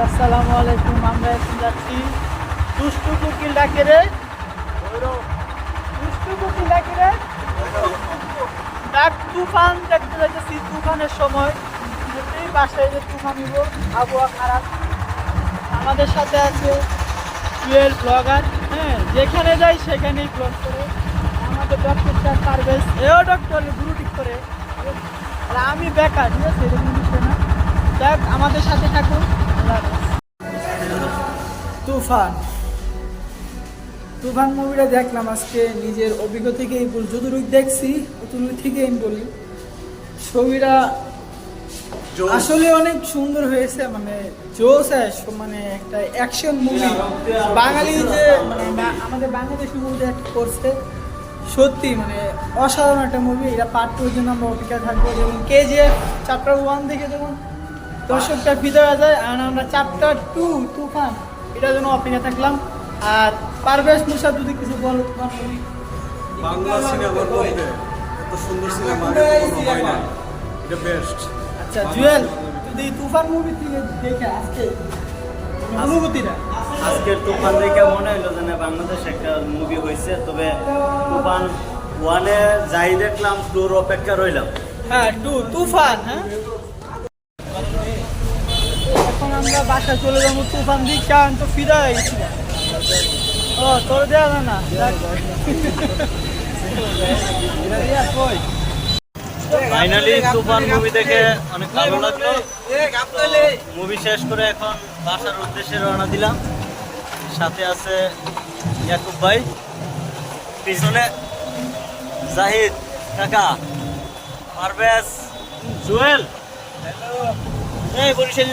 আসসালামু আলাইকুম। আমরা এখন যাচ্ছি দুষ্টু কোকিল ডাকে রে, দুষ্টু কোকিল ডাকে রে ডাক তুফান দেখতে যাইতেছি। তুফানের সময় যেতেই বাসায় যে তুফান নিব, আবহাওয়া খারাপ। আমাদের সাথে আছে টুয়েল ব্লগার, হ্যাঁ, যেখানে যাই সেখানেই ব্লগ করে। আমাদের ডক্টর স্যার পারভেজ, এও ডক্টর গুরু ঠিক করে। আর আমি বেকার, ঠিক আছে, এরকম বিষয় না। দেখ আমাদের সাথে থাকুন। আল্লাহ হাফেজ। তুফান তুফান মুভিটা দেখলাম আজকে, নিজের অভিজ্ঞতা থেকেই বলি, যতটুকু দেখছি অতটুকু থেকেই আমি বলি। ছবিটা আসলে অনেক সুন্দর হয়েছে, মানে জোস, মানে একটা অ্যাকশন মুভি। বাঙালি যে মানে আমাদের বাংলাদেশি মুভি করছে, সত্যি মানে অসাধারণ একটা মুভি। এটা পার্ট 2 এর জন্য আমরা অপেক্ষা থাকবো। যেমন KGF চ্যাপ্টার 1 দেখে যেমন দর্শকটা ফিদা হয়ে যায়, আর আমরা চ্যাপ্টার 2 তুফান এটার জন্য অপেক্ষা থাকলাম। আর পারভেজ মুশারফ যদি কিছু বলো বাংলা সিনেমার মধ্যে এত সুন্দর সিনেমা আগে কখনো হয় না, এটা বেস্ট। আচ্ছা জুয়েল, যদি তুফান মুভি থেকে দেখে আজকে অনুভূতিটা। আজকের তুফান দেখে মনে হইলো যে না, বাংলাদেশ একটা মুভি হয়েছে। তবে তুফান 1-এ যাই দেখলাম, 2-র অপেক্ষা রইলাম। হ্যাঁ তুফান, হ্যাঁ এখন আমরা বাসা চলে যাবো। তুফান দিকে আমি তো ফিরে গেছি। ও তোর দেওয়া যায় না। ফাইনালি তুফান মুভি দেখে অনেক ভালো লাগলো। মুভি শেষ করে এখন বাসার উদ্দেশ্যে রওনা দিলাম। সাথে আছে ইয়াকুব ভাই, পিছনে জাহিদ কাকা, পারভেজ, জুয়েল, এই বরিশাল